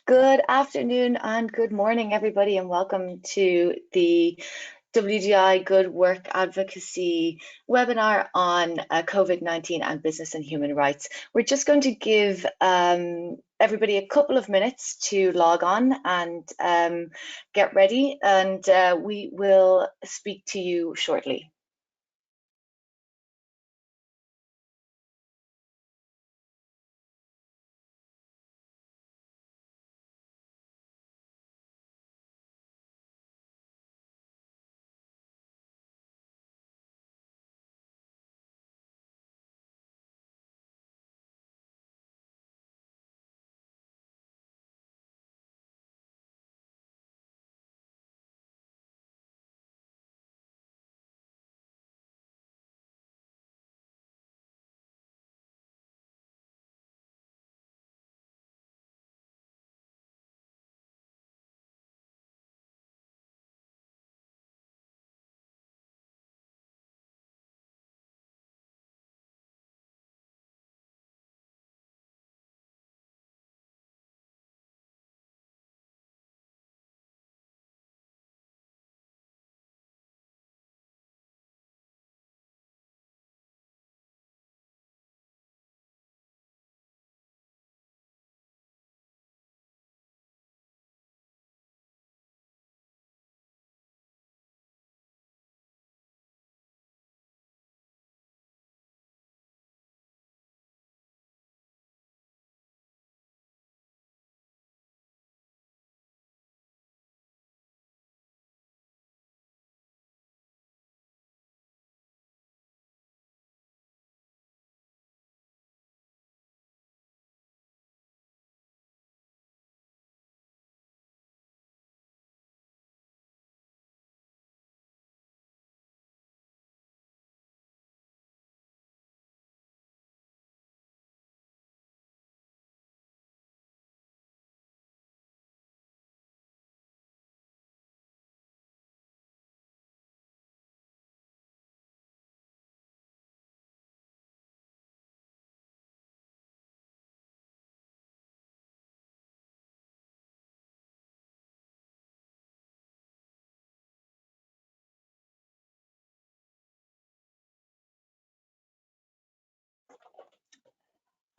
Good afternoon and good morning, everybody, and welcome to the WDI Good Work Advocacy webinar on COVID-19 and business and human rights. We're just going to give everybody a couple of minutes to log on and get ready, and we will speak to you shortly.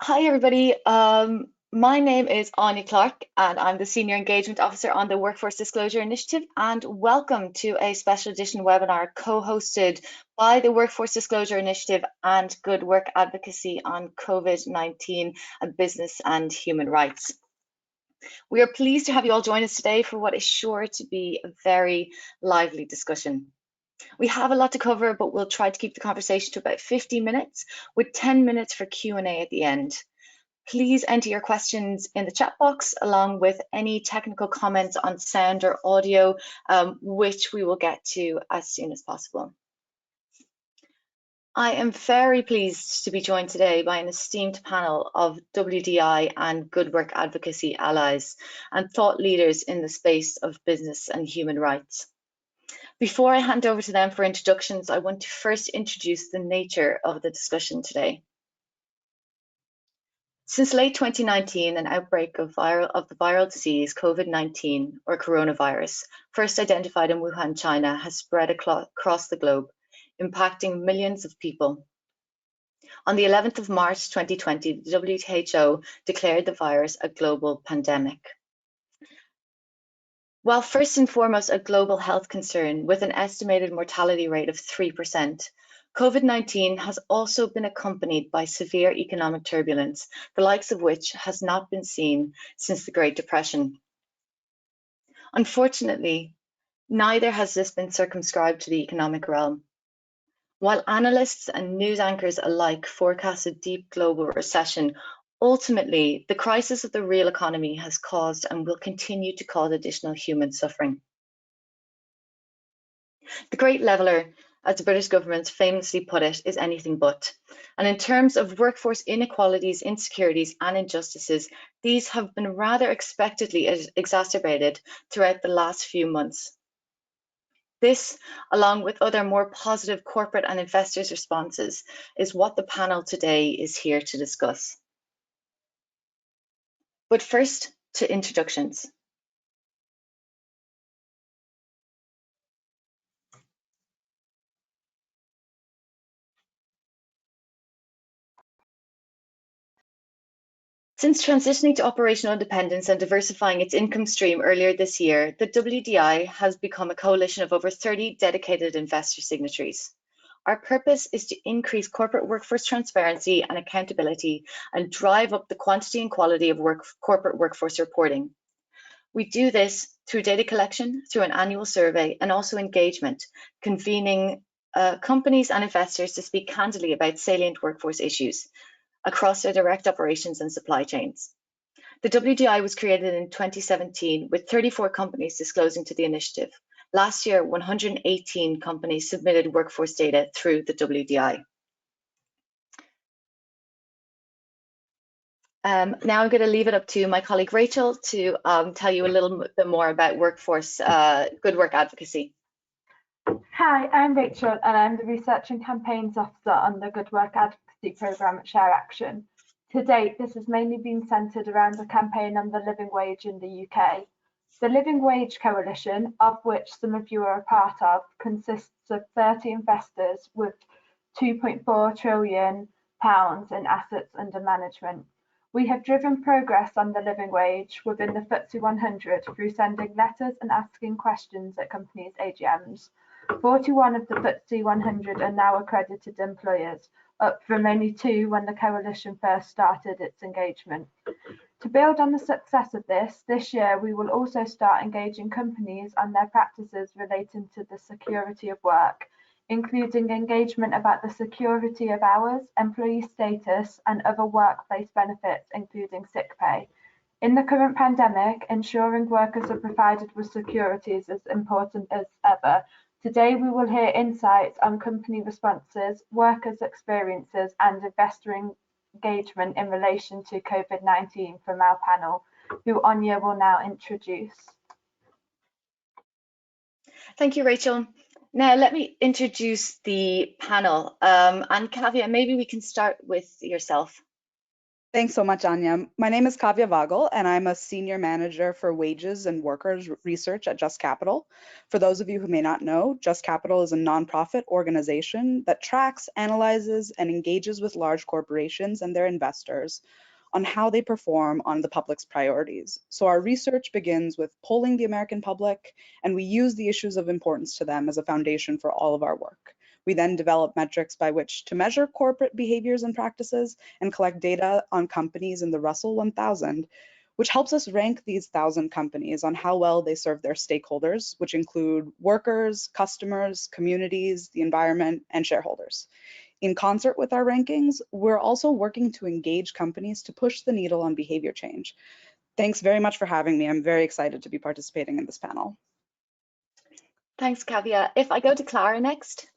Hi, everybody. My name is Anya Clark, and I'm the Senior Engagement Officer on the Workforce Disclosure Initiative. And welcome to a special edition webinar co-hosted by the Workforce Disclosure Initiative and Good Work Advocacy on COVID-19 and business and human rights. We are pleased to have you all join us today for what is sure to be a very lively discussion. We have a lot to cover, but we'll try to keep the conversation to about 50 minutes with 10 minutes for Q&A at the end. Please enter your questions in the chat box along with any technical comments on sound or audio, which we will get to as soon as possible. I am very pleased to be joined today by an esteemed panel of WDI and Good Work Advocacy allies and thought leaders in the space of business and human rights. Before I hand over to them for introductions, I want to first introduce the nature of the discussion today. Since late 2019, an outbreak of the viral disease COVID-19 or coronavirus, first identified in Wuhan, China, has spread across the globe, impacting millions of people. On the 11th of March 2020, the WHO declared the virus a global pandemic. While first and foremost a global health concern with an estimated mortality rate of 3%, COVID-19 has also been accompanied by severe economic turbulence, the likes of which has not been seen since the Great Depression. Unfortunately, neither has this been circumscribed to the economic realm. While analysts and news anchors alike forecast a deep global recession, ultimately, the crisis of the real economy has caused and will continue to cause additional human suffering. The Great Leveller, as the British government famously put it, is anything but. And in terms of workforce inequalities, insecurities, and injustices, these have been rather expectedly exacerbated throughout the last few months. This, along with other more positive corporate and investors' responses, is what the panel today is here to discuss. But first, to introductions. Since transitioning to operational independence and diversifying its income stream earlier this year, the WDI has become a coalition of over 30 dedicated investor signatories. Our purpose is to increase corporate workforce transparency and accountability and drive up the quantity and quality of corporate workforce reporting. We do this through data collection, through an annual survey, and also engagement, convening companies and investors to speak candidly about salient workforce issues across their direct operations and supply chains. The WDI was created in 2017 with 34 companies disclosing to the initiative. Last year, 118 companies submitted workforce data through the WDI. Now I'm going to leave it up to my colleague Rachel to tell you a little bit more about workforce good work advocacy. Hi, I'm Rachel and I'm the Research and Campaigns Officer on the Good Work Advocacy Programme at ShareAction. To date, this has mainly been centred around the campaign on the living wage in the UK. The Living Wage Coalition, of which some of you are a part of, consists of 30 investors with £2.4 trillion in assets under management. We have driven progress on the living wage within the FTSE 100 through sending letters and asking questions at companies' AGMs. 41 of the FTSE 100 are now accredited employers, up from only 2 when the coalition first started its engagement. To build on the success of this year we will also start engaging companies on their practices relating to the security of work, including engagement about the security of hours, employee status, and other workplace benefits, including sick pay. In the current pandemic, ensuring workers are provided with security is as important as ever. Today, we will hear insights on company responses, workers' experiences, and investor engagement in relation to COVID-19 from our panel, who Anya will now introduce. Thank you, Rachel. Now, let me introduce the panel. And Kavya, maybe we can start with yourself. Thanks so much, Anya. My name is Kavya Vagel, and I'm a Senior Manager for Wages and Workers Research at Just Capital. For those of you who may not know, Just Capital is a nonprofit organization that tracks, analyzes, and engages with large corporations and their investors on how they perform on the public's priorities. So our research begins with polling the American public, and we use the issues of importance to them as a foundation for all of our work. We then develop metrics by which to measure corporate behaviors and practices and collect data on companies in the Russell 1000, which helps us rank these 1,000 companies on how well they serve their stakeholders, which include workers, customers, communities, the environment, and shareholders. In concert with our rankings, we're also working to engage companies to push the needle on behavior change. Thanks very much for having me. I'm very excited to be participating in this panel. Thanks, Kavya. If I go to Clara next.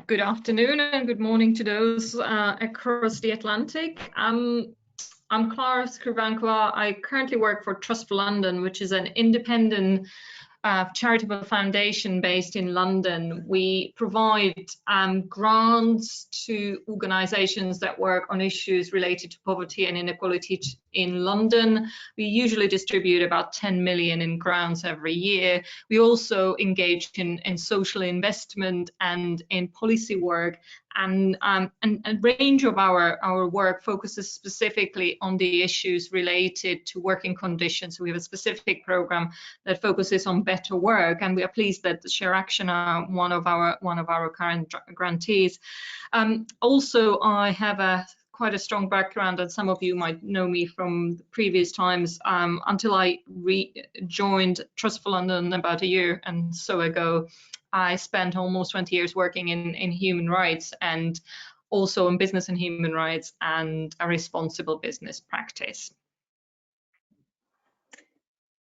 Good afternoon and good morning to those across the Atlantic. I'm Clara Skrivankova. I currently work for Trust for London, which is an independent charitable foundation based in London. We provide grants to organisations that work on issues related to poverty and inequality in London. We usually distribute about 10 million in grants every year. We also engage in social investment and in policy work, and a range of our work focuses specifically on the issues related to working conditions. We have a specific program that focuses on better work, and we are pleased that ShareAction are one of our current grantees. Also, I have quite a strong background, and some of you might know me from previous times. Until I joined Trust for London about a year and so ago, I spent almost 20 years working in human rights and also in business and human rights and a responsible business practice.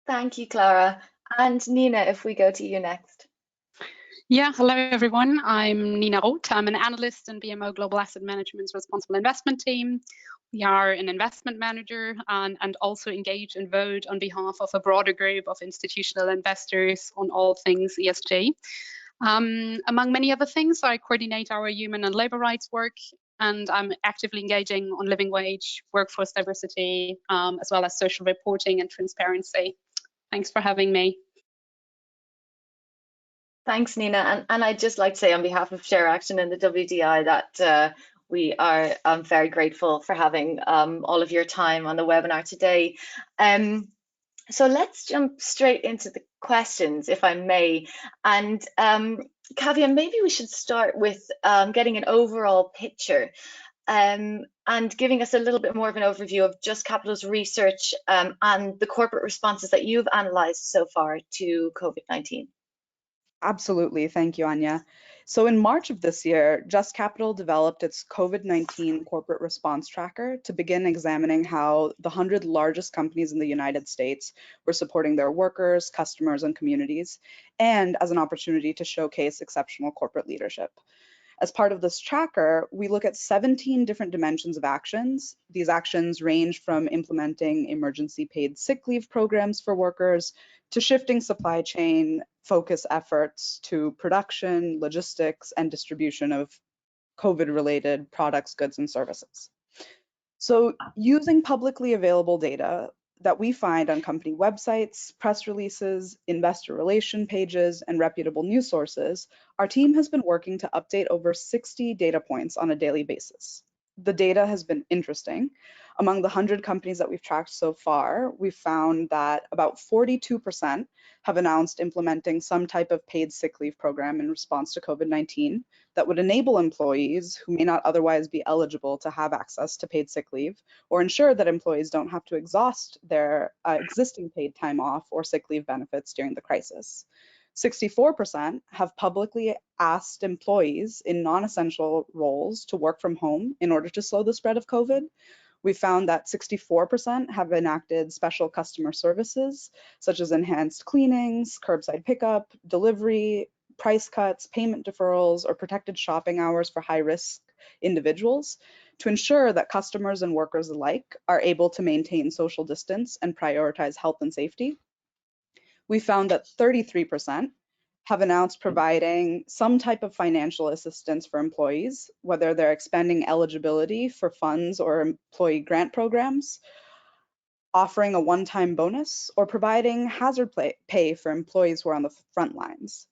Thank you, Clara. And Nina, if we go to you next. Yeah, hello everyone. I'm Nina Roth. I'm an analyst in BMO Global Asset Management's Responsible Investment team. We are an investment manager and also engage and vote on behalf of a broader group of institutional investors on all things ESG. Among many other things, I coordinate our human and labor rights work and I'm actively engaging on living wage, workforce diversity, as well as social reporting and transparency. Thanks for having me. Thanks, Nina. And I'd just like to say on behalf of ShareAction and the WDI that we are very grateful for having all of your time on the webinar today. So let's jump straight into the questions, if I may. And Kavya, maybe we should start with getting an overall picture and giving us a little bit more of an overview of Just Capital's research and the corporate responses that you've analysed so far to COVID-19. Absolutely. Thank you, Anya. So in March of this year, Just Capital developed its COVID-19 corporate response tracker to begin examining how the 100 largest companies in the United States were supporting their workers, customers, and communities, and as an opportunity to showcase exceptional corporate leadership. As part of this tracker, we look at 17 different dimensions of actions. These actions range from implementing emergency paid sick leave programs for workers to shifting supply chain focus efforts to production, logistics, and distribution of COVID-related products, goods, and services. So using publicly available data that we find on company websites, press releases, investor relation pages, and reputable news sources, our team has been working to update over 60 data points on a daily basis. The data has been interesting. Among the 100 companies that we've tracked so far, we've found that about 42% have announced implementing some type of paid sick leave program in response to COVID-19 that would enable employees who may not otherwise be eligible to have access to paid sick leave, or ensure that employees don't have to exhaust their existing paid time off or sick leave benefits during the crisis. 64% have publicly asked employees in non-essential roles to work from home in order to slow the spread of COVID. We found that 64% have enacted special customer services, such as enhanced cleanings, curbside pickup, delivery, price cuts, payment deferrals, or protected shopping hours for high-risk individuals to ensure that customers and workers alike are able to maintain social distance and prioritize health and safety. We found that 33% have announced providing some type of financial assistance for employees, whether they're expanding eligibility for funds or employee grant programs, offering a one-time bonus, or providing hazard pay for employees who are on the front lines.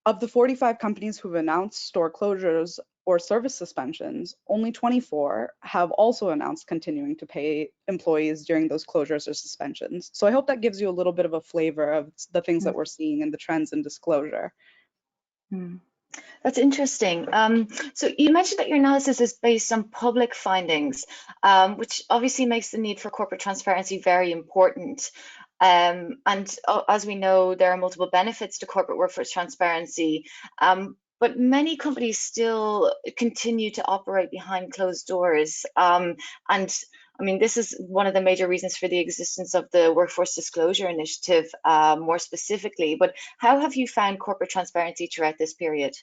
Of the 45 companies who've announced store closures or service suspensions, only 24 have also announced continuing to pay employees during those closures or suspensions. So I hope that gives you a little bit of a flavor of the things that we're seeing in the trends in disclosure. That's interesting. So you mentioned that your analysis is based on public findings, which obviously makes the need for corporate transparency very important. And as we know, there are multiple benefits to corporate workforce transparency, but many companies still continue to operate behind closed doors. And I mean, this is one of the major reasons for the existence of the Workforce Disclosure Initiative, more specifically. But how have you found corporate transparency throughout this period?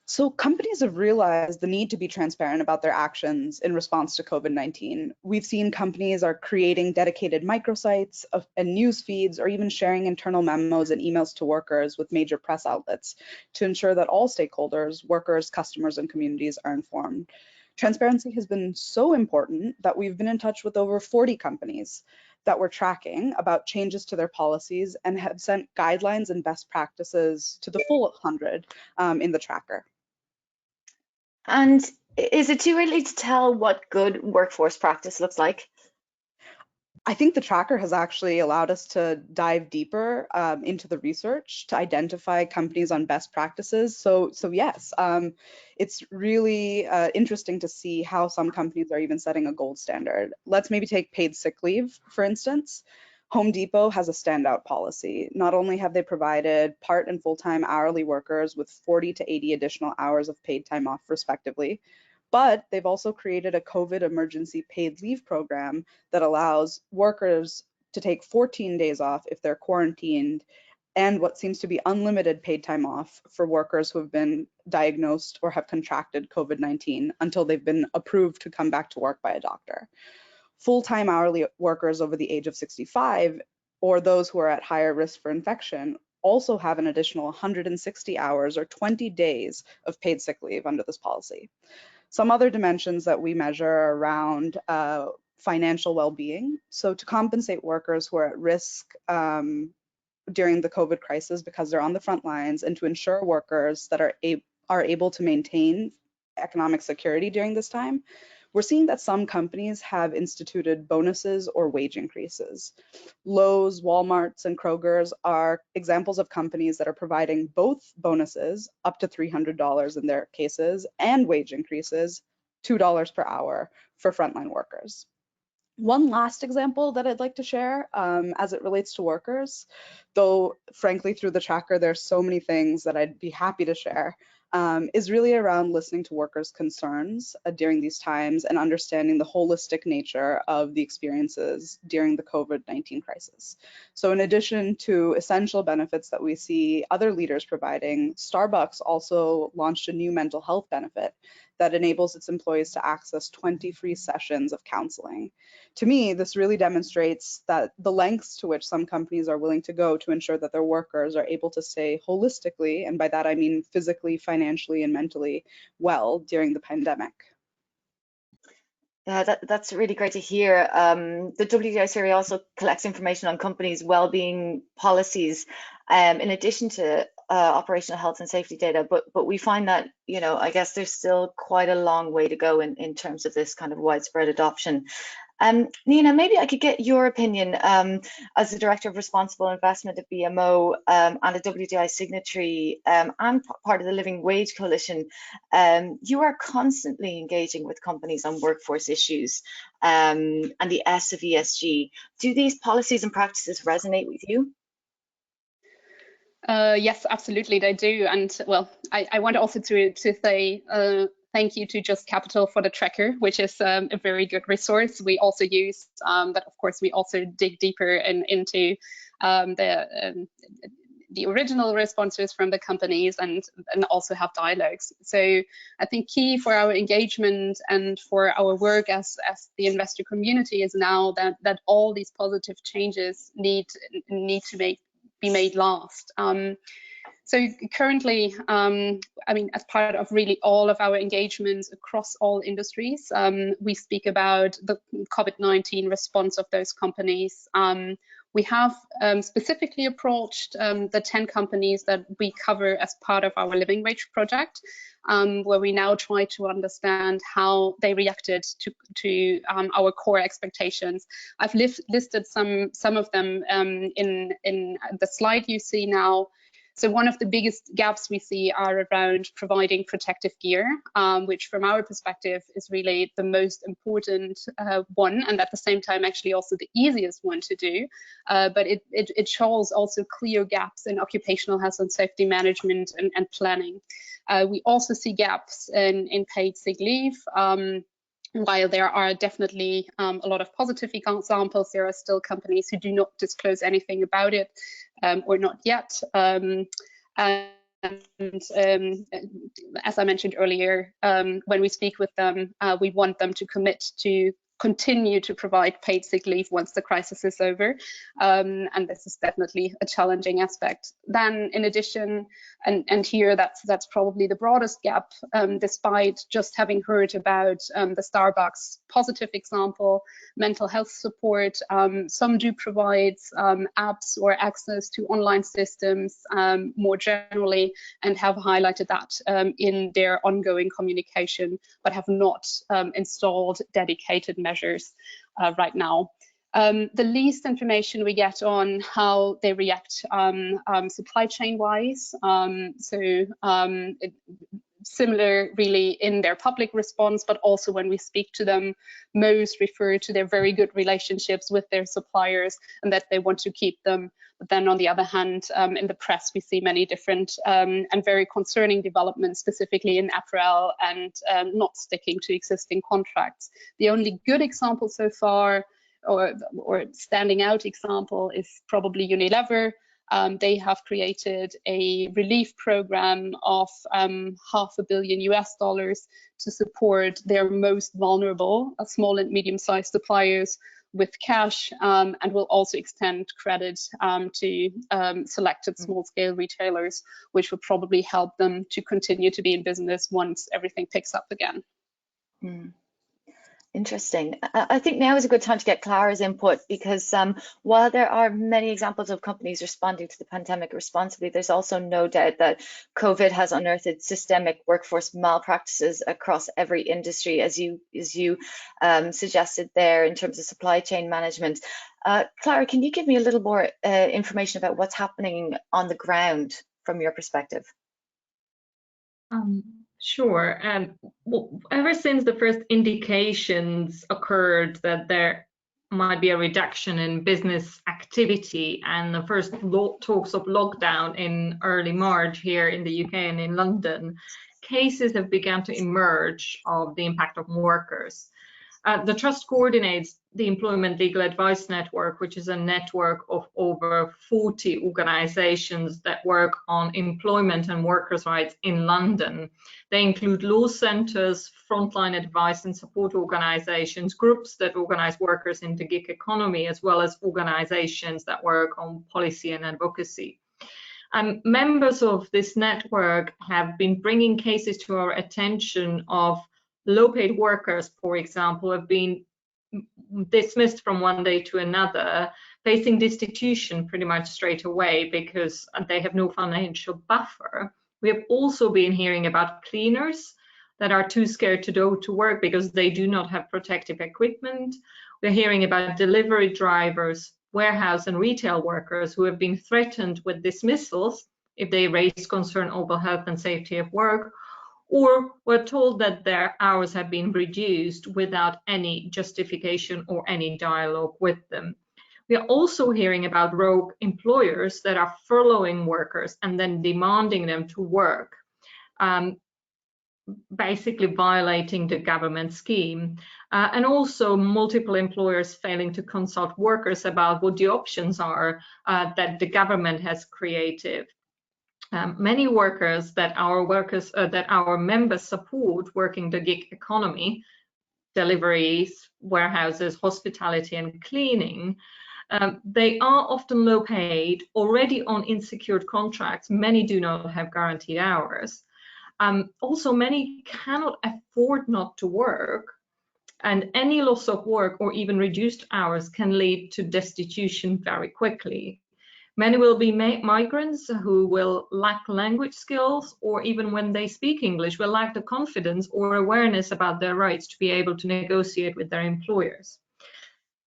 So companies have realized the need to be transparent about their actions in response to COVID-19. We've seen companies are creating dedicated microsites and news feeds, or even sharing internal memos and emails to workers with major press outlets to ensure that all stakeholders, workers, customers, and communities are informed. Transparency has been so important that we've been in touch with over 40 companies that we're tracking about changes to their policies and have sent guidelines and best practices to the full 100 in the tracker. And is it too early to tell what good workforce practice looks like? I think the tracker has actually allowed us to dive deeper into the research to identify companies on best practices. So yes, it's really interesting to see how some companies are even setting a gold standard. Let's maybe take paid sick leave, for instance. Home Depot has a standout policy. Not only have they provided part and full-time hourly workers with 40 to 80 additional hours of paid time off respectively, but they've also created a COVID emergency paid leave program that allows workers to take 14 days off if they're quarantined, and what seems to be unlimited paid time off for workers who have been diagnosed or have contracted COVID-19 until they've been approved to come back to work by a doctor. Full-time hourly workers over the age of 65 or those who are at higher risk for infection also have an additional 160 hours or 20 days of paid sick leave under this policy. Some other dimensions that we measure are around financial well-being. So to compensate workers who are at risk during the COVID crisis because they're on the front lines, and to ensure workers that are able to maintain economic security during this time, we're seeing that some companies have instituted bonuses or wage increases. Lowe's, Walmart's, and Kroger's are examples of companies that are providing both bonuses, up to $300 in their cases, and wage increases, $2 per hour for frontline workers. One last example that I'd like to share as it relates to workers, though frankly through the tracker there's so many things that I'd be happy to share, is really around listening to workers' concerns during these times and understanding the holistic nature of the experiences during the COVID-19 crisis. So in addition to essential benefits that we see other leaders providing, Starbucks also launched a new mental health benefit that enables its employees to access 20 free sessions of counseling. To me, this really demonstrates that the lengths to which some companies are willing to go to ensure that their workers are able to stay holistically, and by that I mean physically, financially, and mentally well during the pandemic. Yeah, that's really great to hear. The WDI survey also collects information on companies' well-being policies, in addition to operational health and safety data. But we find that, you know, I guess there's still quite a long way to go in terms of this kind of widespread adoption. Nina, maybe I could get your opinion as the Director of Responsible Investment at BMO and a WDI signatory and part of the Living Wage Coalition. You are constantly engaging with companies on workforce issues and the S of ESG. Do these policies and practices resonate with you? Yes, absolutely, they do. And well, I want also to say thank you to Just Capital for the tracker, which is a very good resource. We also use, but of course, we also dig deeper into the original responses from the companies and also have dialogues. So I think key for our engagement and for our work as the investor community is now that all these positive changes need to be made last. So currently, I mean, as part of really all of our engagements across all industries, we speak about the COVID-19 response of those companies. We have specifically approached the 10 companies that we cover as part of our living wage project, where we now try to understand how they reacted to our core expectations. I've listed some of them in the slide you see now. So one of the biggest gaps we see are around providing protective gear, which from our perspective is really the most important one, and at the same time actually also the easiest one to do. But it shows also clear gaps in occupational health and safety management and planning. We also see gaps in paid sick leave. While there are definitely a lot of positive examples, there are still companies who do not disclose anything about it, or not yet. And as I mentioned earlier, when we speak with them, we want them to commit to continue to provide paid sick leave once the crisis is over. And this is definitely a challenging aspect. Then in addition, and here that's probably the broadest gap, despite just having heard about the Starbucks positive example, mental health support, some do provide apps or access to online systems more generally, and have highlighted that in their ongoing communication, but have not installed dedicated measures right now. The least information we get on how they react supply chain wise. Similar really in their public response, but also when we speak to them, most refer to their very good relationships with their suppliers and that they want to keep them. But then on the other hand, in the press, we see many different and very concerning developments, specifically in apparel and not sticking to existing contracts. The only good example so far, or standing out example, is probably Unilever. They have created a relief program of $500 million to support their most vulnerable small and medium-sized suppliers with cash, and will also extend credit to selected small-scale retailers, which will probably help them to continue to be in business once everything picks up again. Hmm. Interesting. I think now is a good time to get Clara's input because while there are many examples of companies responding to the pandemic responsibly, there's also no doubt that COVID has unearthed systemic workforce malpractices across every industry, as you suggested there in terms of supply chain management. Clara, can you give me a little more information about what's happening on the ground from your perspective? Sure. Well, ever since the first indications occurred that there might be a reduction in business activity and the first talks of lockdown in early March here in the UK and in London, cases have begun to emerge of the impact of workers. The Trust coordinates the Employment Legal Advice Network, which is a network of over 40 organizations that work on employment and workers' rights in London. They include law centers, frontline advice and support organizations, groups that organize workers in the gig economy, as well as organizations that work on policy and advocacy. Members of this network have been bringing cases to our attention of low-paid workers, for example, have been dismissed from one day to another, facing destitution pretty much straight away because they have no financial buffer. We have also been hearing about cleaners that are too scared to go to work because they do not have protective equipment. We're hearing about delivery drivers, warehouse and retail workers who have been threatened with dismissals if they raise concern over health and safety of work, or were told that their hours have been reduced without any justification or any dialogue with them. We are also hearing about rogue employers that are furloughing workers and then demanding them to work, basically violating the government scheme, and also multiple employers failing to consult workers about what the options are that the government has created. Many workers that our members support working the gig economy, deliveries, warehouses, hospitality and cleaning, they are often low paid, already on insecure contracts. Many do not have guaranteed hours. Also, many cannot afford not to work, and any loss of work or even reduced hours can lead to destitution very quickly. Many will be migrants who will lack language skills, or even when they speak English, will lack the confidence or awareness about their rights to be able to negotiate with their employers.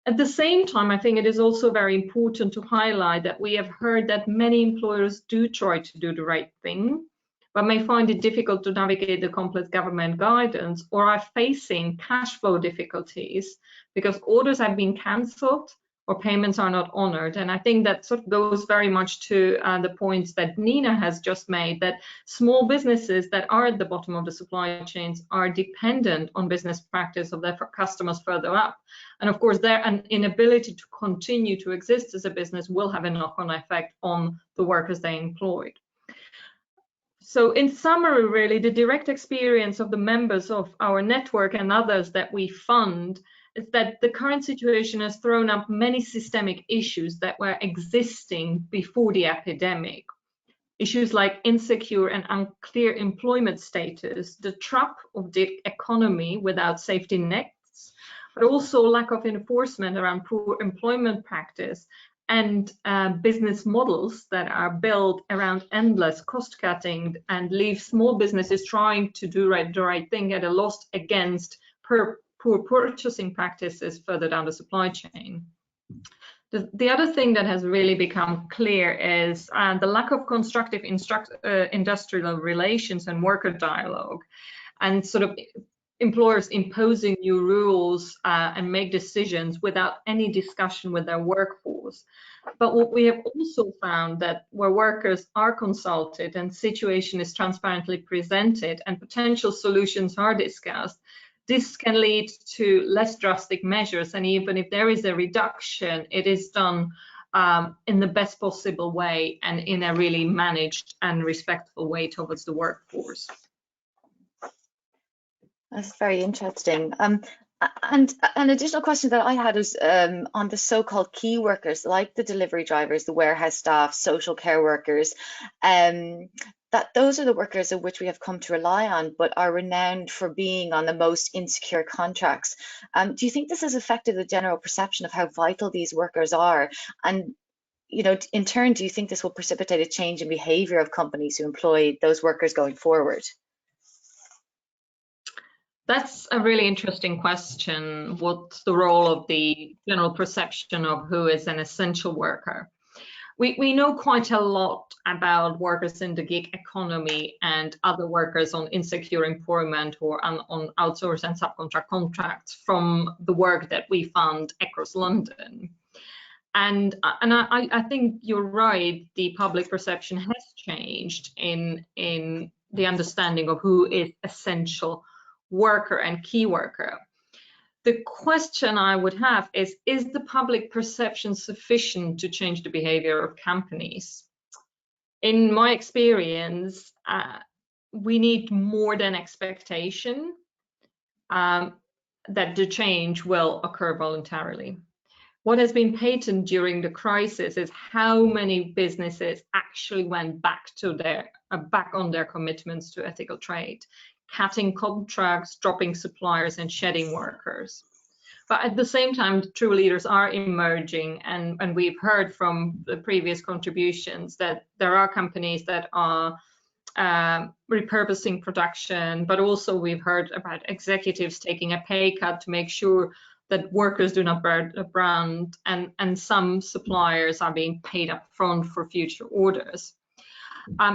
At the same time, I think it is also very important to highlight that we have heard that many employers do try to do the right thing, but may find it difficult to navigate the complex government guidance or are facing cash flow difficulties because orders have been cancelled or payments are not honored. And I think that sort of goes very much to the points that Nina has just made, that small businesses that are at the bottom of the supply chains are dependent on business practice of their customers further up. And of course, their inability to continue to exist as a business will have a knock-on effect on the workers they employed. So in summary, really, the direct experience of the members of our network and others that we fund is that the current situation has thrown up many systemic issues that were existing before the epidemic. Issues like insecure and unclear employment status, the trap of the economy without safety nets, but also lack of enforcement around poor employment practice and business models that are built around endless cost cutting and leave small businesses trying to do the right thing at a loss against poor purchasing practices further down the supply chain. The other thing that has really become clear is the lack of constructive industrial relations and worker dialogue, and sort of employers imposing new rules and make decisions without any discussion with their workforce. But what we have also found that where workers are consulted and situation is transparently presented and potential solutions are discussed, this can lead to less drastic measures, and even if there is a reduction, it is done in the best possible way and in a really managed and respectful way towards the workforce. That's very interesting. And an additional question that I had is on the so-called key workers, like the delivery drivers, the warehouse staff, social care workers, that that those are the workers of which we have come to rely on, but are renowned for being on the most insecure contracts. Do you think this has affected the general perception of how vital these workers are? And in turn, do you think this will precipitate a change in behavior of companies who employ those workers going forward? That's a really interesting question. What's the role of the general perception of who is an essential worker? We know quite a lot about workers in the gig economy and other workers on insecure employment or on outsource and subcontract contracts from the work that we found across London. And I think you're right, the public perception has changed in the understanding of who is essential worker and key worker. The question I would have is the public perception sufficient to change the behavior of companies? In my experience, we need more than expectation that the change will occur voluntarily. What has been patent during the crisis is how many businesses actually went back on their commitments to ethical trade, cutting contracts, dropping suppliers, and shedding workers. But at the same time, true leaders are emerging, and we've heard from the previous contributions that there are companies that are repurposing production, but also we've heard about executives taking a pay cut to make sure that workers do not burn the brand, and some suppliers are being paid up front for future orders.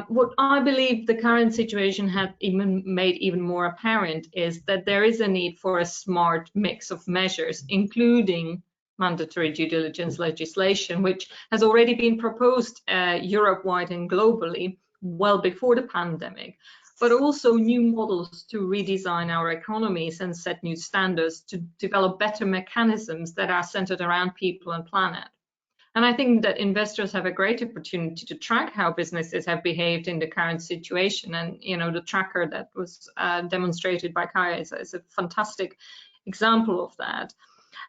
What I believe the current situation has made even more apparent is that there is a need for a smart mix of measures, including mandatory due diligence legislation, which has already been proposed Europe-wide and globally well before the pandemic, but also new models to redesign our economies and set new standards to develop better mechanisms that are centered around people and planet. And I think that investors have a great opportunity to track how businesses have behaved in the current situation. And, the tracker that was demonstrated by Kaya is a fantastic example of that.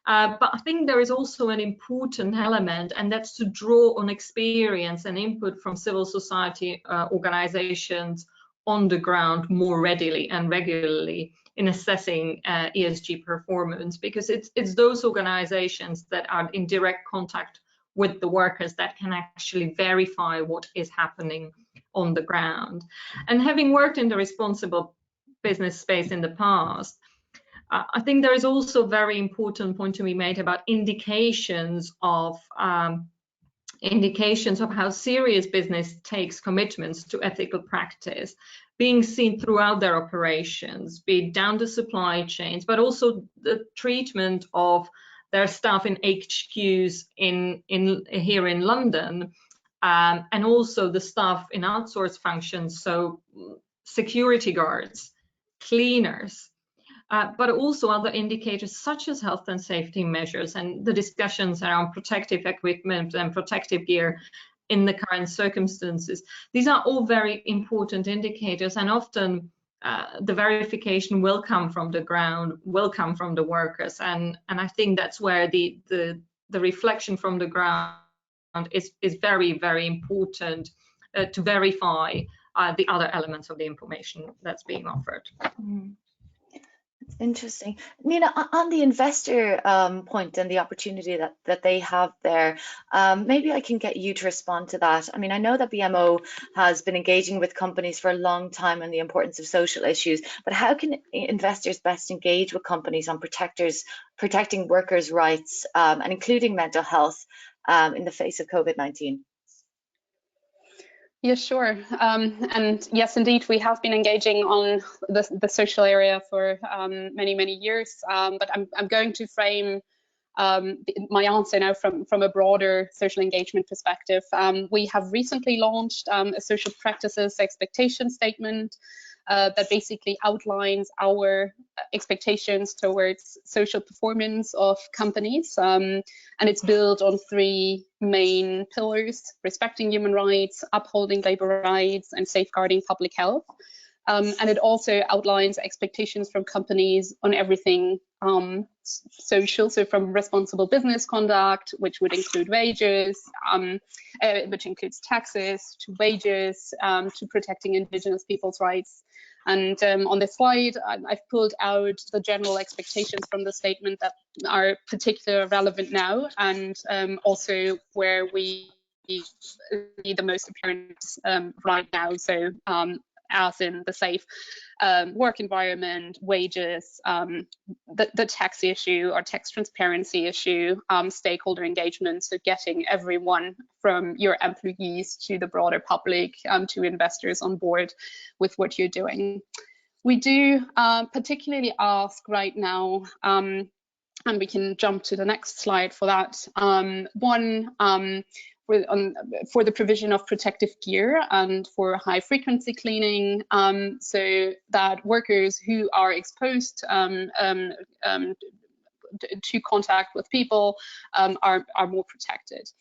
But I think there is also an important element, and that's to draw on experience and input from civil society organizations on the ground more readily and regularly in assessing ESG performance, because it's those organizations that are in direct contact with the workers that can actually verify what is happening on the ground. And having worked in the responsible business space in the past, I think there is also a very important point to be made about indications of how serious business takes commitments to ethical practice, being seen throughout their operations, be it down the supply chains, but also the treatment of their staff in HQs here in London, and also the staff in outsourced functions, so security guards, cleaners, but also other indicators such as health and safety measures and the discussions around protective equipment and protective gear in the current circumstances. These are all very important indicators, and often the verification will come from the ground, will come from the workers, and I think that's where the reflection from the ground is very, very important to verify the other elements of the information that's being offered. Interesting. Nina, on the investor point and the opportunity that they have there, maybe I can get you to respond to that. I mean, I know that BMO has been engaging with companies for a long time on the importance of social issues, but how can investors best engage with companies on protecting workers' rights and including mental health in the face of COVID-19? Yeah, sure. And yes, indeed, we have been engaging on the social area for many, many years. But I'm going to frame my answer now from a broader social engagement perspective. We have recently launched a social practices expectation statement that basically outlines our expectations towards social performance of companies. And it's built on three main pillars: respecting human rights, upholding labor rights, and safeguarding public health. And it also outlines expectations from companies on everything social, so from responsible business conduct, which would include wages, which includes taxes, to wages, to protecting Indigenous people's rights. And on this slide, I've pulled out the general expectations from the statement that are particularly relevant now, and also where we see the most apparent right now. So as in the safe work environment, wages, the tax issue or tax transparency issue, stakeholder engagement, so getting everyone from your employees to the broader public, to investors on board with what you're doing. We do particularly ask right now, and we can jump to the next slide for that, for the provision of protective gear and for high frequency cleaning, so that workers who are exposed to contact with people are more protected.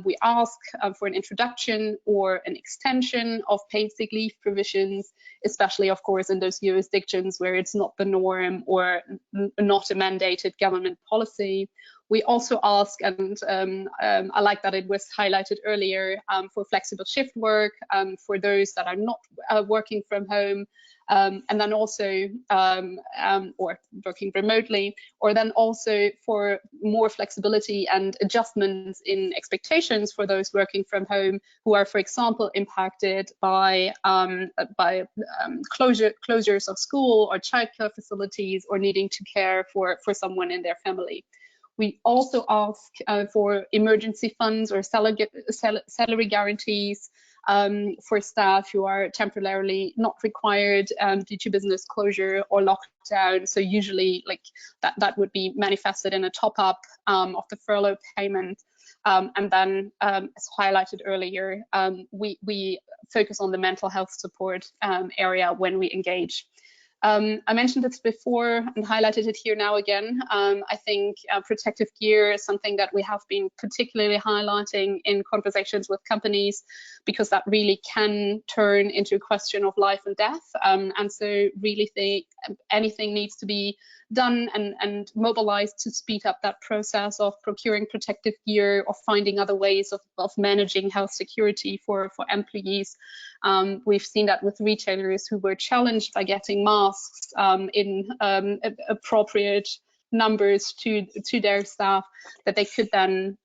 We ask for an introduction or an extension of paid sick leave provisions, especially, of course, in those jurisdictions where it's not the norm or not a mandated government policy. We also ask, and I like that it was highlighted earlier, for flexible shift work for those that are not working from home, and then also, or working remotely, or then also for more flexibility and adjustments in expectations for those working from home who are, for example, impacted by closures of school or childcare facilities, or needing to care for someone in their family. We also ask for emergency funds or salary guarantees for staff who are temporarily not required due to business closure or lockdown. So usually, like that would be manifested in a top-up of the furlough payment. And then, as highlighted earlier, we focus on the mental health support area when we engage. I mentioned this before and highlighted it here now again. I think protective gear is something that we have been particularly highlighting in conversations with companies, because that really can turn into a question of life and death. And so really anything needs to be done and mobilized to speed up that process of procuring protective gear, or finding other ways of managing health security for employees. We've seen that with retailers who were challenged by getting masks in appropriate numbers to their staff, that they could then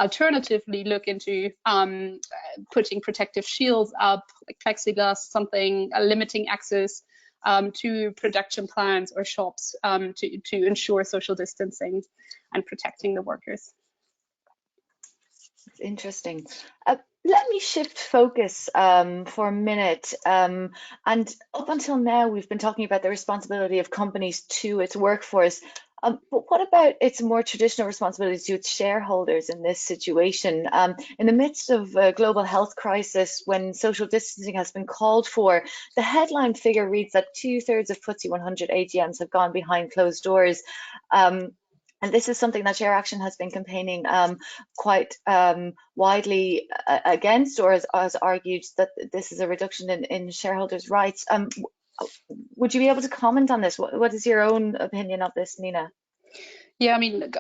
alternatively look into putting protective shields up, like plexiglass, something limiting access to production plants or shops to ensure social distancing and protecting the workers. It's interesting. Let me shift focus for a minute. And up until now, we've been talking about the responsibility of companies to its workforce. But what about its more traditional responsibilities to its shareholders in this situation? In the midst of a global health crisis, when social distancing has been called for, the headline figure reads that 2/3 of FTSE 100 AGMs have gone behind closed doors. And this is something that ShareAction has been campaigning quite widely against, or has argued that this is a reduction in shareholders' rights. Would you be able to comment on this? What is your own opinion of this, Nina? Yeah, I mean,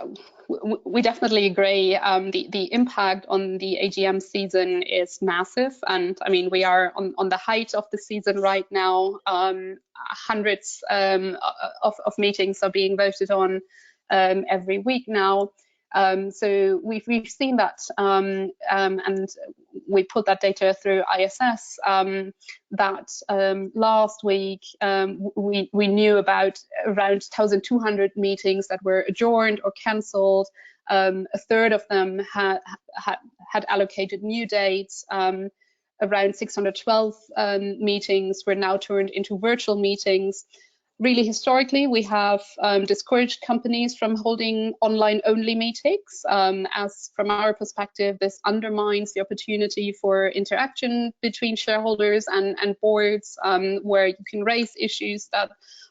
we definitely agree. The impact on the AGM season is massive, and I mean, we are on the height of the season right now. Hundreds of meetings are being voted on every week now. So we've seen that, and we put that data through ISS, that last week we knew about around 1,200 meetings that were adjourned or cancelled. A third of them had allocated new dates. Around 612 meetings were now turned into virtual meetings. Really, historically, we have discouraged companies from holding online-only meetings, as from our perspective, this undermines the opportunity for interaction between shareholders and boards, where you can raise issues that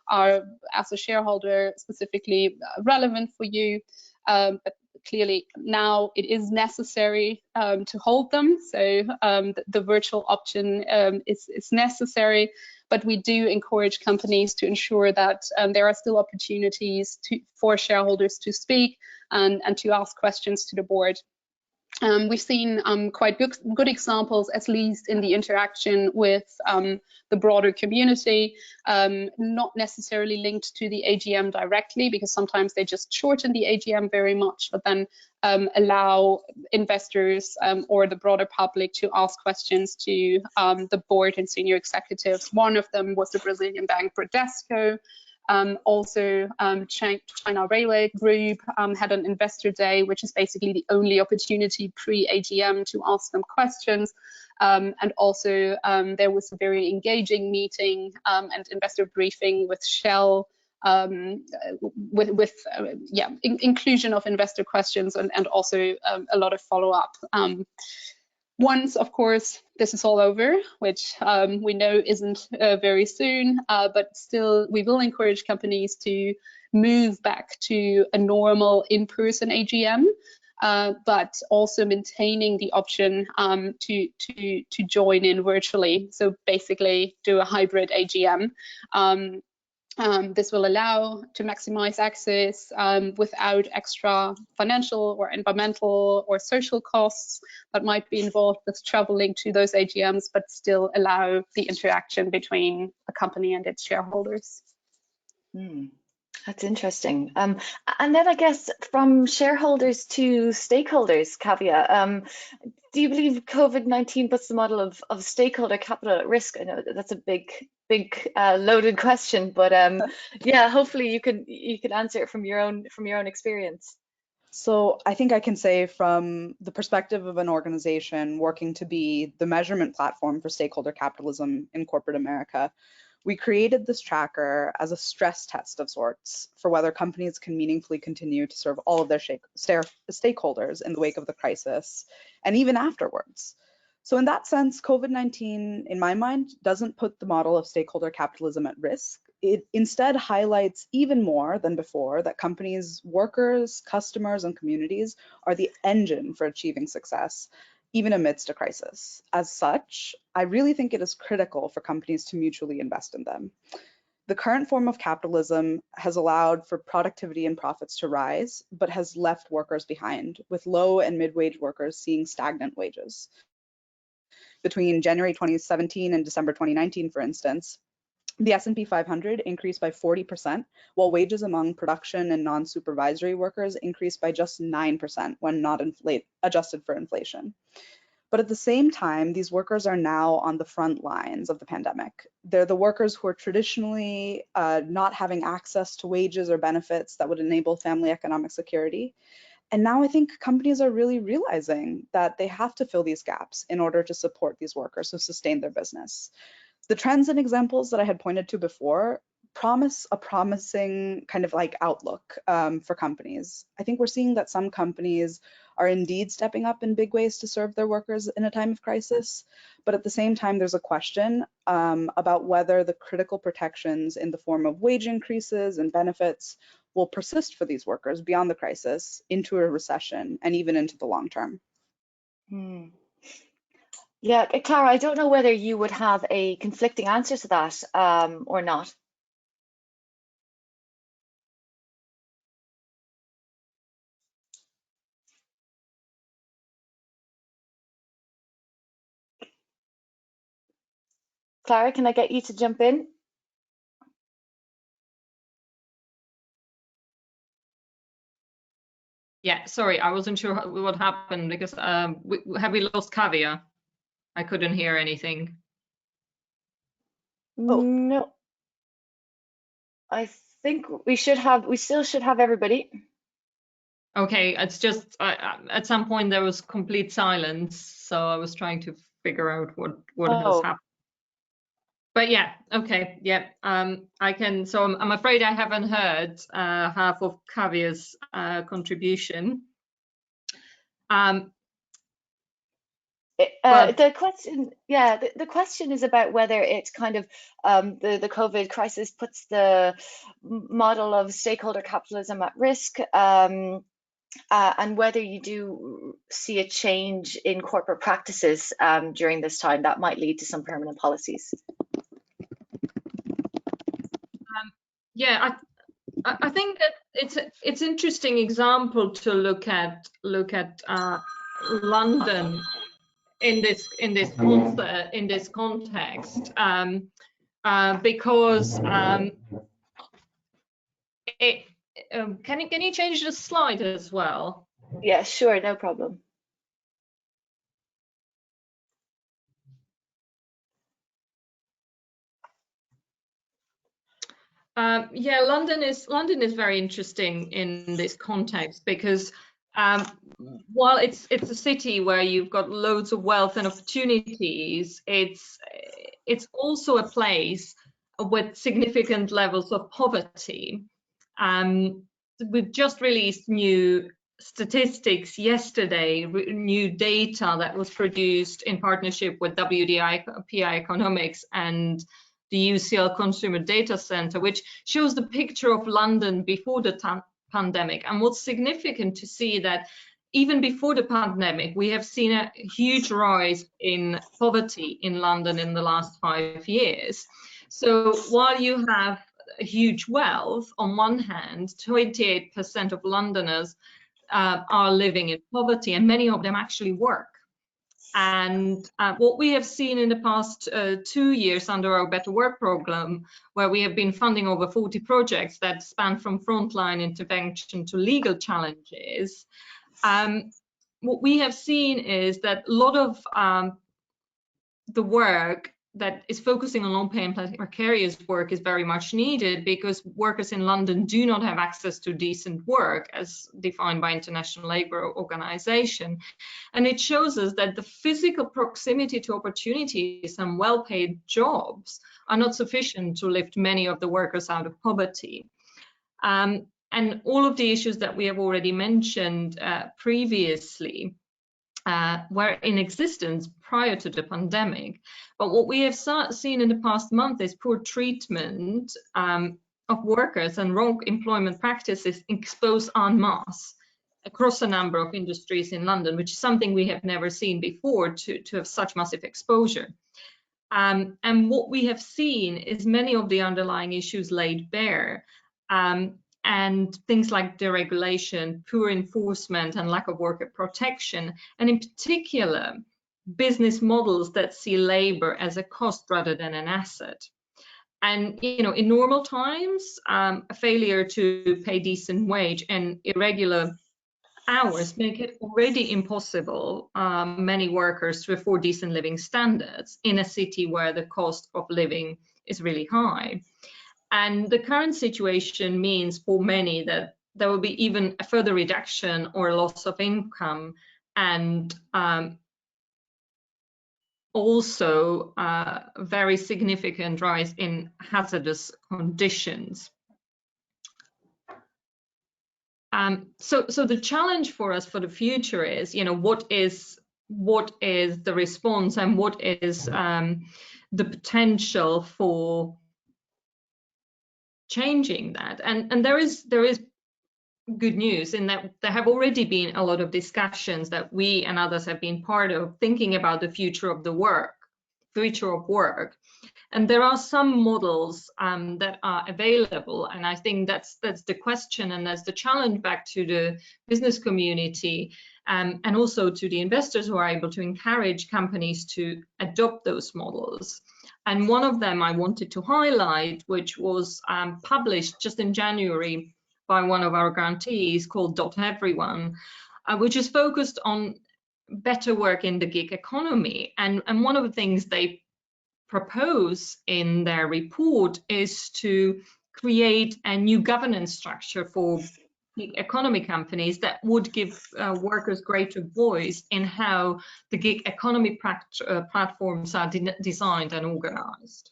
are, as a shareholder, specifically relevant for you. But clearly, now it is necessary to hold them. So the virtual option is necessary. but we do encourage companies to ensure that there are still opportunities for shareholders to speak and to ask questions to the board. We've seen quite good examples, at least in the interaction with the broader community, not necessarily linked to the AGM directly, because sometimes they just shorten the AGM very much, but then allow investors or the broader public to ask questions to the board and senior executives. One of them was the Brazilian bank Bradesco. Also, China Railway Group had an investor day, which is basically the only opportunity pre-AGM to ask them questions. And also, there was a very engaging meeting and investor briefing with Shell, with inclusion of investor questions and also a lot of follow-up. Once, of course, this is all over, which we know isn't very soon, but still we will encourage companies to move back to a normal in-person AGM, but also maintaining the option to join in virtually. So basically do a hybrid AGM. This will allow to maximize access without extra financial or environmental or social costs that might be involved with traveling to those AGMs, but still allow the interaction between a company and its shareholders. That's interesting. And then I guess from shareholders to stakeholders, Kavya, do you believe COVID-19 puts the model of stakeholder capital at risk? I know that's a big loaded question, but yeah, hopefully you could answer it from your own experience. So I think I can say from the perspective of an organization working to be the measurement platform for stakeholder capitalism in corporate America, we created this tracker as a stress test of sorts for whether companies can meaningfully continue to serve all of their stakeholders in the wake of the crisis and even afterwards. So in that sense, COVID-19, in my mind, doesn't put the model of stakeholder capitalism at risk. It instead highlights even more than before that companies, workers, customers, and communities are the engine for achieving success, even amidst a crisis. As such, I really think it is critical for companies to mutually invest in them. The current form of capitalism has allowed for productivity and profits to rise, but has left workers behind, with low and mid-wage workers seeing stagnant wages. Between January 2017 and December 2019, for instance, the S&P 500 increased by 40%, while wages among production and non-supervisory workers increased by just 9% when not adjusted for inflation. But at the same time, these workers are now on the front lines of the pandemic. They're the workers who are traditionally not having access to wages or benefits that would enable family economic security. And now I think companies are really realizing that they have to fill these gaps in order to support these workers who sustain their business. The trends and examples that I had pointed to before promise a promising kind of like outlook for companies. I think we're seeing that some companies are indeed stepping up in big ways to serve their workers in a time of crisis. But at the same time, there's a question about whether the critical protections in the form of wage increases and benefits will persist for these workers beyond the crisis, into a recession, and even into the long term. Yeah, Clara, I don't know whether you would have a conflicting answer to that or not. Clara, can I get you to jump in? Yeah, sorry, I wasn't sure what happened because have we lost Kavya? I couldn't hear anything. Oh. No. I think we still should have everybody. Okay, it's just at some point there was complete silence, so I was trying to figure out what has happened. But yeah, okay, yeah, I can. So I'm afraid I haven't heard half of Kavya's contribution. The question, yeah, the question is about whether it's kind of the COVID crisis puts the model of stakeholder capitalism at risk, and whether you do see a change in corporate practices during this time that might lead to some permanent policies. Yeah, I think that it's interesting example to look at London in this context, because can you change the slide as well? Yeah, sure, no problem. Yeah, London is very interesting in this context because while it's a city where you've got loads of wealth and opportunities, it's also a place with significant levels of poverty. We've just released new statistics yesterday, new data that was produced in partnership with WDI Economics and the UCL Consumer Data Center, which shows the picture of London before the pandemic. And what's significant to see that even before the pandemic, we have seen a huge rise in poverty in London in the last 5 years. So while you have a huge wealth, on one hand, 28% of Londoners are living in poverty, and many of them actually work. And what we have seen in the past 2 years under our Better Work program, where we have been funding over 40 projects that span from frontline intervention to legal challenges, what we have seen is that a lot of the work that is focusing on non-pay and precarious work is very much needed because workers in London do not have access to decent work as defined by International Labour Organization. And it shows us that the physical proximity to opportunities and well-paid jobs are not sufficient to lift many of the workers out of poverty. And all of the issues that we have already mentioned previously were in existence prior to the pandemic. But what we have seen in the past month is poor treatment of workers and wrong employment practices exposed en masse across a number of industries in London, which is something we have never seen before to have such massive exposure. And what we have seen is many of the underlying issues laid bare. And things like deregulation, poor enforcement, and lack of worker protection, and in particular, business models that see labor as a cost rather than an asset. And in normal times, a failure to pay decent wage and irregular hours make it already impossible many workers to afford decent living standards in a city where the cost of living is really high. And the current situation means for many that there will be even a further reduction or loss of income, and also a very significant rise in hazardous conditions. So the challenge for us for the future is, what is the response and what is the potential for changing that? And there is good news in that there have already been a lot of discussions that we and others have been part of, thinking about the future of work. And there are some models that are available, and I think that's the question, and that's the challenge back to the business community and also to the investors who are able to encourage companies to adopt those models. And one of them I wanted to highlight, which was published just in January by one of our grantees, called .Everyone, which is focused on better work in the gig economy. And one of the things they propose in their report is to create a new governance structure for gig economy companies that would give workers greater voice in how the gig economy platforms are designed and organized.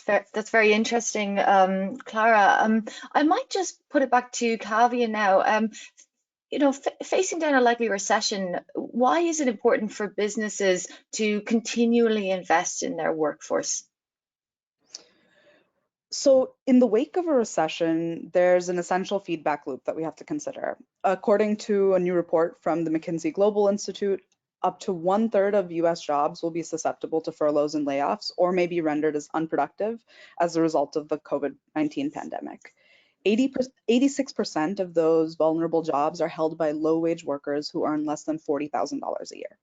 That's very interesting, Clara. I might just put it back to Kavya now. Facing down a likely recession, why is it important for businesses to continually invest in their workforce? So in the wake of a recession, there's an essential feedback loop that we have to consider. According to a new report from the McKinsey Global Institute, up to 1/3 of US jobs will be susceptible to furloughs and layoffs or may be rendered as unproductive as a result of the COVID-19 pandemic. 86% of those vulnerable jobs are held by low-wage workers who earn less than $40,000 a year.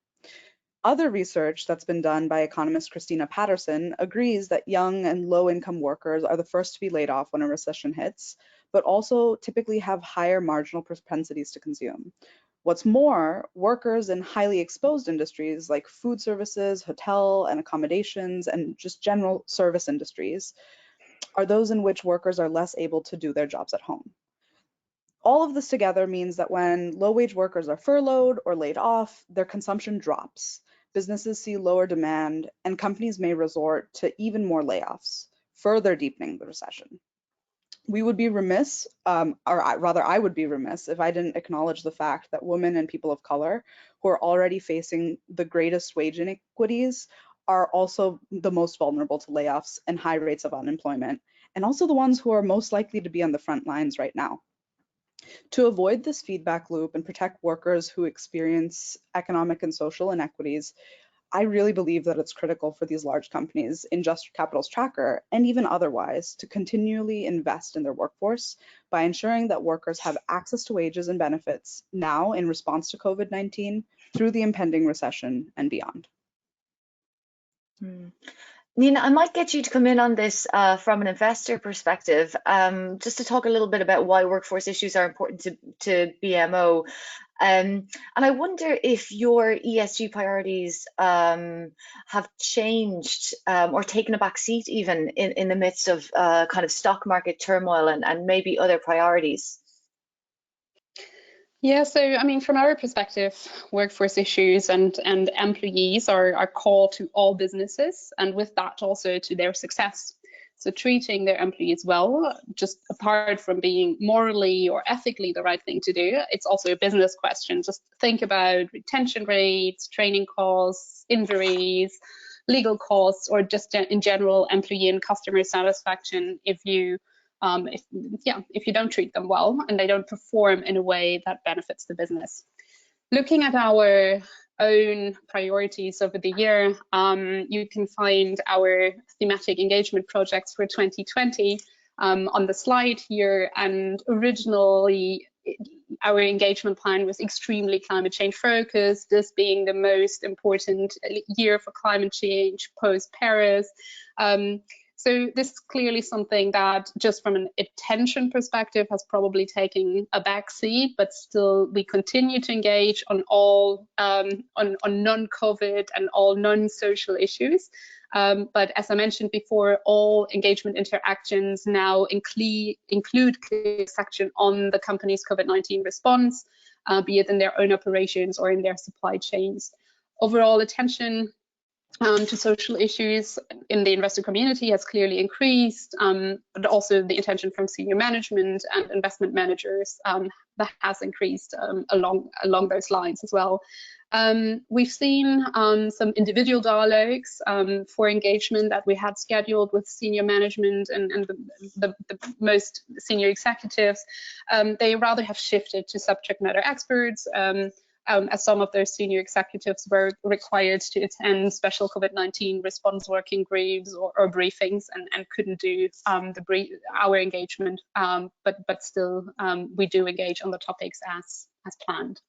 Other research that's been done by economist Christina Patterson agrees that young and low-income workers are the first to be laid off when a recession hits, but also typically have higher marginal propensities to consume. What's more, workers in highly exposed industries like food services, hotel and accommodations, and just general service industries are those in which workers are less able to do their jobs at home. All of this together means that when low-wage workers are furloughed or laid off, their consumption drops. Businesses see lower demand, and companies may resort to even more layoffs, further deepening the recession. We would be remiss, or rather I would be remiss, if I didn't acknowledge the fact that women and people of color who are already facing the greatest wage inequities are also the most vulnerable to layoffs and high rates of unemployment, and also the ones who are most likely to be on the front lines right now. To avoid this feedback loop and protect workers who experience economic and social inequities, I really believe that it's critical for these large companies in Just Capital's tracker and even otherwise to continually invest in their workforce by ensuring that workers have access to wages and benefits now in response to COVID-19 through the impending recession and beyond. Nina, I might get you to come in on this from an investor perspective, just to talk a little bit about why workforce issues are important to BMO. And I wonder if your ESG priorities have changed or taken a back seat even in the midst of kind of stock market turmoil and maybe other priorities. Yeah, so I mean, from our perspective, workforce issues and employees are core to all businesses, and with that also to their success. So treating their employees well, just apart from being morally or ethically the right thing to do, it's also a business question. Just think about retention rates, training costs, injuries, legal costs, or just in general employee and customer satisfaction if you don't treat them well and they don't perform in a way that benefits the business. Looking at our own priorities over the year, you can find our thematic engagement projects for 2020 on the slide here. And originally, our engagement plan was extremely climate change focused, this being the most important year for climate change post-Paris. So this is clearly something that just from an attention perspective has probably taken a backseat, but still we continue to engage on all on non-COVID and all non-social issues. But as I mentioned before, all engagement interactions now include clear section on the company's COVID-19 response, be it in their own operations or in their supply chains. Overall attention to social issues in the investor community has clearly increased, but also the attention from senior management and investment managers that has increased along those lines as well. We've seen some individual dialogues for engagement that we had scheduled with senior management and the most senior executives. They rather have shifted to subject matter experts, as some of those senior executives were required to attend special COVID-19 response working groups or briefings and couldn't do our engagement, but still we do engage on the topics as planned.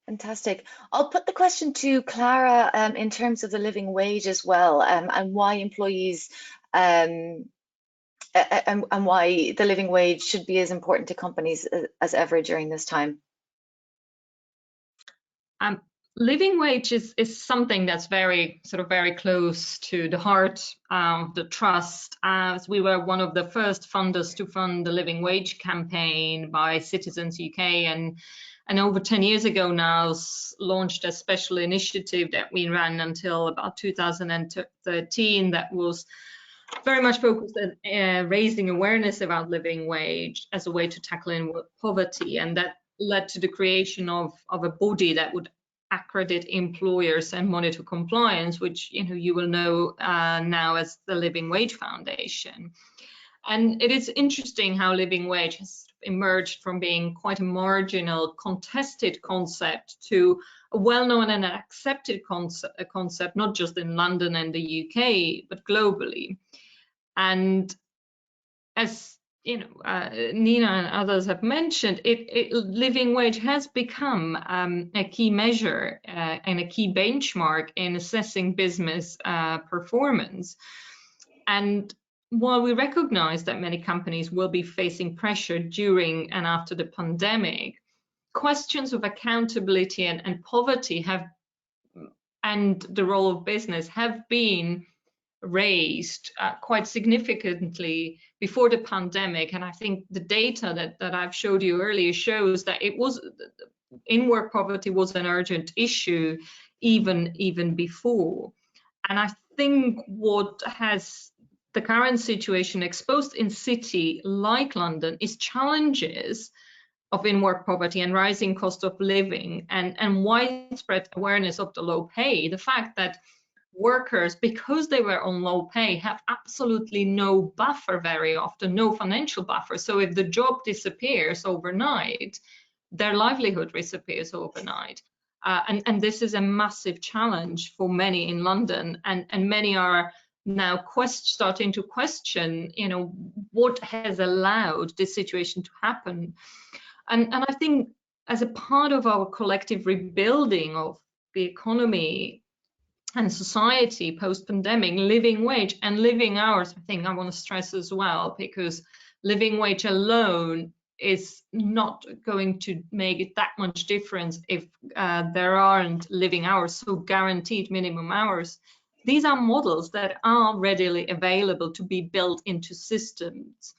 Fantastic. I'll put the question to Clara in terms of the living wage as well, and why employees and why the living wage should be as important to companies as ever during this time. Living wage is something that's very close to the heart of the trust, as we were one of the first funders to fund the living wage campaign by Citizens UK, and over 10 years ago now launched a special initiative that we ran until about 2013 that was very much focused on raising awareness about living wage as a way to tackle poverty, and that led to the creation of a body that would accredit employers and monitor compliance, which you will know now as the Living Wage Foundation. And it is interesting how living wage has emerged from being quite a marginal, contested concept to a well-known and accepted concept, not just in London and the UK, but globally. And as you know, Nina and others have mentioned, living wage has become a key measure and a key benchmark in assessing business performance. And while we recognize that many companies will be facing pressure during and after the pandemic, questions of accountability and poverty and the role of business have been raised quite significantly before the pandemic. And I think the data that I've showed you earlier shows that in-work poverty was an urgent issue even before. And I think what has the current situation exposed in city like London is challenges of in-work poverty and rising cost of living and widespread awareness of the low pay. The fact that workers, because they were on low pay, have absolutely no buffer very often, no financial buffer. So if the job disappears overnight, their livelihood disappears overnight. And this is a massive challenge for many in London, and many are now starting to question, you know, what has allowed this situation to happen. And I think as a part of our collective rebuilding of the economy and society post-pandemic, living wage and living hours, I think I want to stress as well, because living wage alone is not going to make it that much difference if there aren't living hours, so guaranteed minimum hours. These are models that are readily available to be built into systems.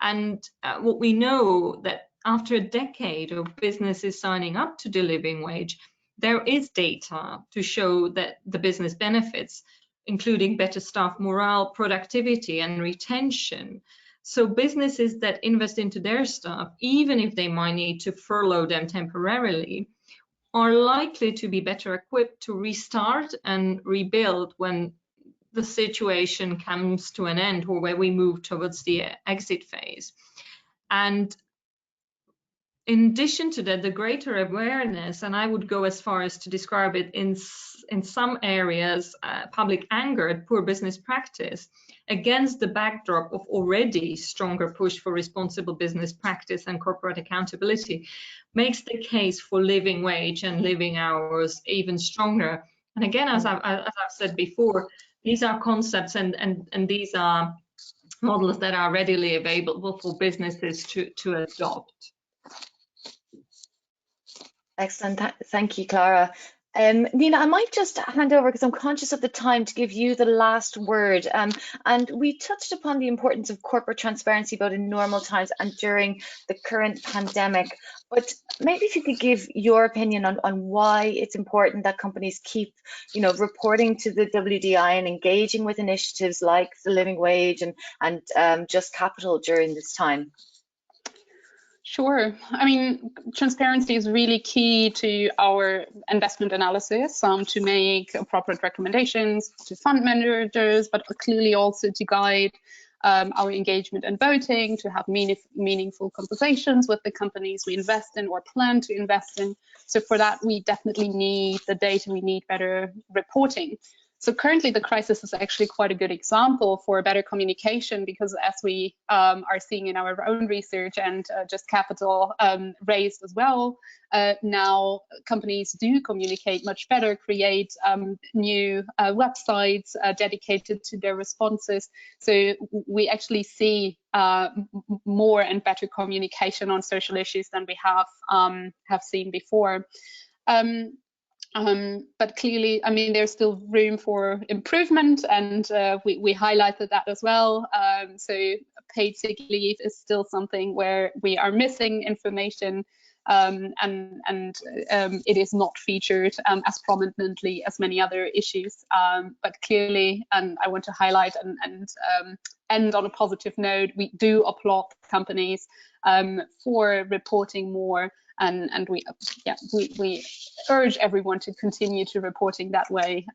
And what we know that after a decade of businesses signing up to the living wage, there is data to show that the business benefits, including better staff morale, productivity, and retention. So businesses that invest into their staff, even if they might need to furlough them temporarily, are likely to be better equipped to restart and rebuild when the situation comes to an end or where we move towards the exit phase. And in addition to that, the greater awareness, and I would go as far as to describe it in some areas, public anger at poor business practice, against the backdrop of already stronger push for responsible business practice and corporate accountability, makes the case for living wage and living hours even stronger. And again, as I've said before, these are concepts and these are models that are readily available for businesses to adopt. Excellent. Thank you, Clara. Nina, I might just hand over, because I'm conscious of the time, to give you the last word. And we touched upon the importance of corporate transparency both in normal times and during the current pandemic. But maybe if you could give your opinion on why it's important that companies keep, you know, reporting to the WDI and engaging with initiatives like the living wage and Just Capital during this time. Sure. I mean, transparency is really key to our investment analysis, to make appropriate recommendations to fund managers, but clearly also to guide our engagement and voting, to have meaningful conversations with the companies we invest in or plan to invest in. So for that, we definitely need the data, we need better reporting. So currently the crisis is actually quite a good example for better communication, because as we are seeing in our own research and Just Capital raised as well, now companies do communicate much better, create new websites dedicated to their responses. So we actually see more and better communication on social issues than we have seen before. But clearly, I mean, there's still room for improvement, and we highlighted that as well. So paid sick leave is still something where we are missing information, and it is not featured as prominently as many other issues. But clearly, and I want to highlight and end on a positive note, we do applaud companies for reporting more. And we urge everyone to continue to reporting that way,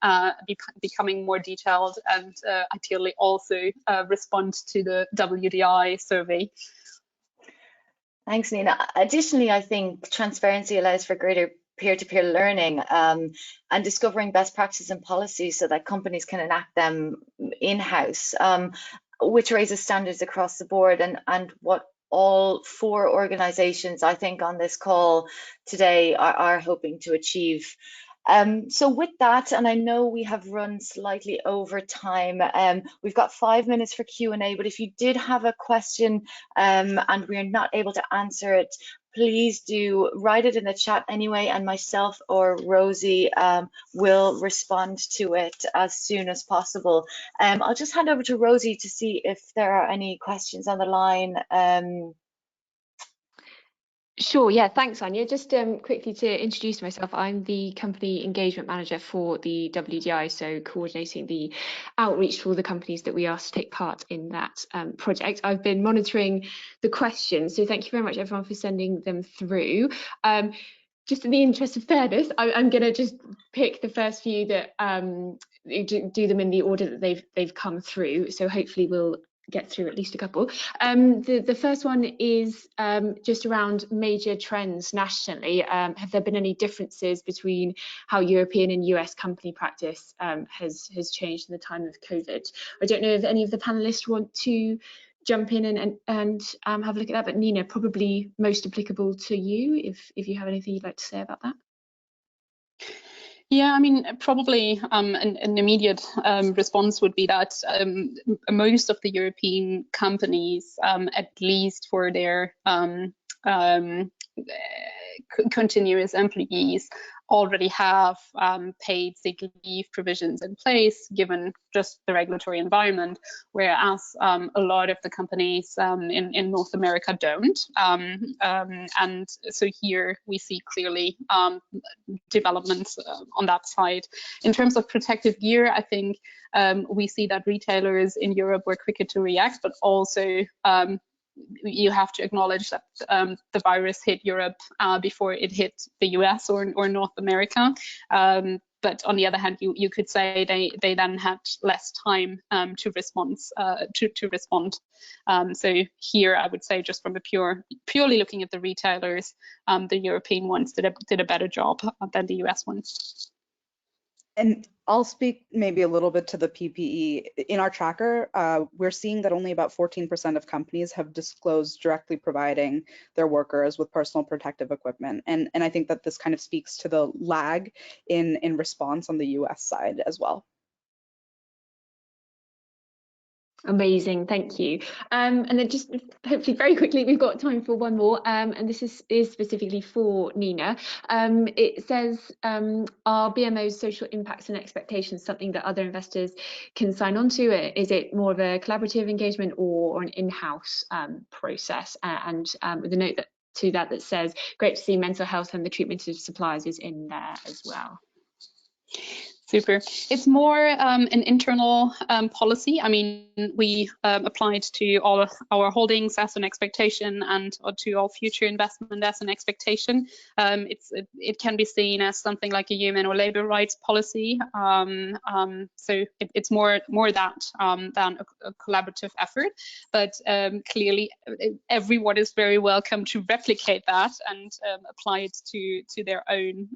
becoming more detailed, and ideally also respond to the WDI survey. Thanks, Nina. Additionally, I think transparency allows for greater peer-to-peer learning and discovering best practices and policies so that companies can enact them in-house, which raises standards across the board. And what all four organizations, I think, on this call today are hoping to achieve. So with that, and I know we have run slightly over time, we've got 5 minutes for Q&A, but if you did have a question and we are not able to answer it, please do write it in the chat anyway, and myself or Rosie will respond to it as soon as possible. I'll just hand over to Rosie to see if there are any questions on the line. Sure, yeah, thanks, Anya. Just quickly to introduce myself, I'm the company engagement manager for the WDI, so coordinating the outreach for all the companies that we asked to take part in that project. I've been monitoring the questions, so thank you very much everyone for sending them through. Just in the interest of fairness, I'm going to just pick the first few that do them in the order that they've come through, so hopefully we'll get through at least a couple. The first one is just around major trends nationally. Have there been any differences between how European and US company practice has changed in the time of COVID? I don't know if any of the panelists want to jump in and have a look at that, but Nina, probably most applicable to you if you have anything you'd like to say about that. Yeah, I mean, probably an immediate response would be that most of the European companies, at least for their continuous employees, already have paid sick leave provisions in place, given just the regulatory environment, whereas a lot of the companies in North America don't. And so here we see clearly developments on that side. In terms of protective gear, I think we see that retailers in Europe were quicker to react, but also you have to acknowledge that the virus hit Europe before it hit the US or North America. But on the other hand, you could say they then had less time to respond. So here, I would say, just from a purely looking at the retailers, the European ones did a better job than the US ones. And I'll speak maybe a little bit to the PPE. In our tracker, we're seeing that only about 14% of companies have disclosed directly providing their workers with personal protective equipment. And I think that this kind of speaks to the lag in response on the US side as well. Amazing, thank you. And then just hopefully very quickly, we've got time for one more, and this is specifically for Nina. It says, are BMO's social impacts and expectations something that other investors can sign on to? Is it more of a collaborative engagement or an in-house process? And with a note that says, great to see mental health and the treatment of suppliers is in there as well. Super. It's more an internal policy. I mean, we applied to all our holdings as an expectation and to all future investment as an expectation. It can be seen as something like a human or labor rights policy. So it's more that than a collaborative effort. But clearly, everyone is very welcome to replicate that and apply it to their own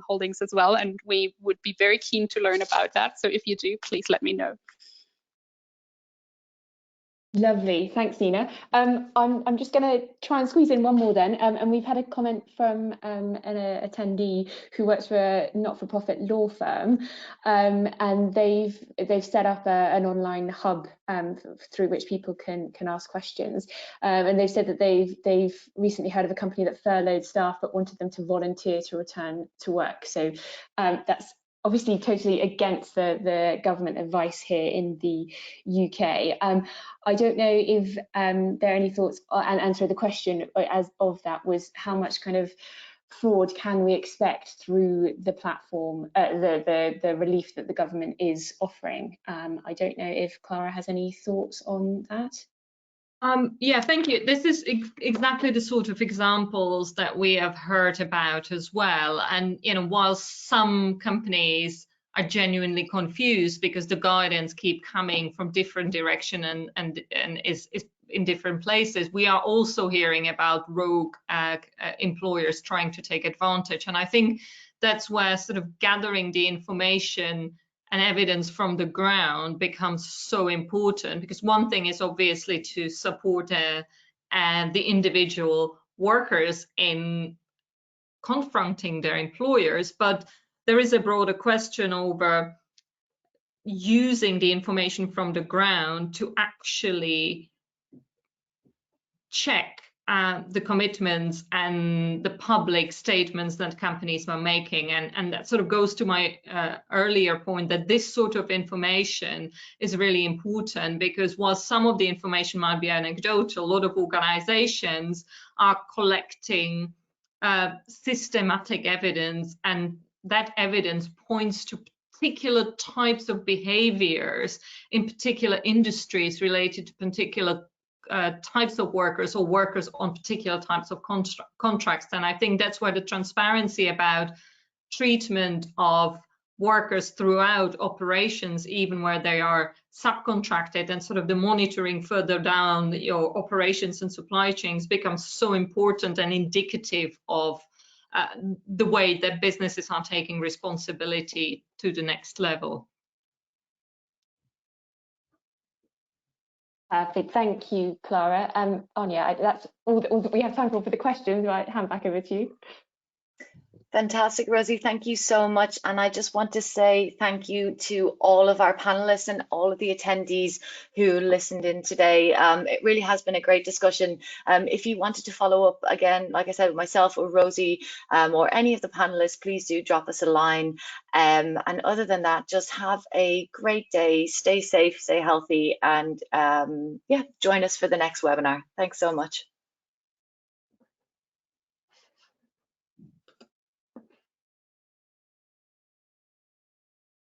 holdings as well. And we would be very keen to learn about that. So if you do, please let me know. Lovely, thanks, Nina. I'm just going to try and squeeze in one more then, and we've had a comment from an attendee who works for a not-for-profit law firm, and they've set up an online hub through which people can ask questions, and they've said that they've recently heard of a company that furloughed staff but wanted them to volunteer to return to work. So that's obviously totally against the government advice here in the UK. I don't know if there are any thoughts, and so the question as of that was how much kind of fraud can we expect through the platform, the relief that the government is offering? I don't know if Clara has any thoughts on that. Yeah, thank you. This is exactly the sort of examples that we have heard about as well. And while some companies are genuinely confused because the guidance keep coming from different direction and is in different places, we are also hearing about rogue employers trying to take advantage. And I think that's where sort of gathering the information and evidence from the ground becomes so important, because one thing is obviously to support the individual workers in confronting their employers, but there is a broader question over using the information from the ground to actually check the commitments and the public statements that companies are making. And that sort of goes to my earlier point that this sort of information is really important, because while some of the information might be anecdotal, a lot of organizations are collecting systematic evidence, and that evidence points to particular types of behaviors in particular industries related to particular types of workers or workers on particular types of contracts. And I think that's where the transparency about treatment of workers throughout operations, even where they are subcontracted, and sort of the monitoring further down your operations and supply chains becomes so important and indicative of the way that businesses are taking responsibility to the next level. Perfect. Thank you, Clara. Anya, that's all that we have time for the questions. Right, hand back over to you. Fantastic, Rosie. Thank you so much. And I just want to say thank you to all of our panelists and all of the attendees who listened in today. It really has been a great discussion. If you wanted to follow up again, like I said, with myself or Rosie or any of the panelists, please do drop us a line. And other than that, just have a great day. Stay safe, stay healthy, and yeah, join us for the next webinar. Thanks so much.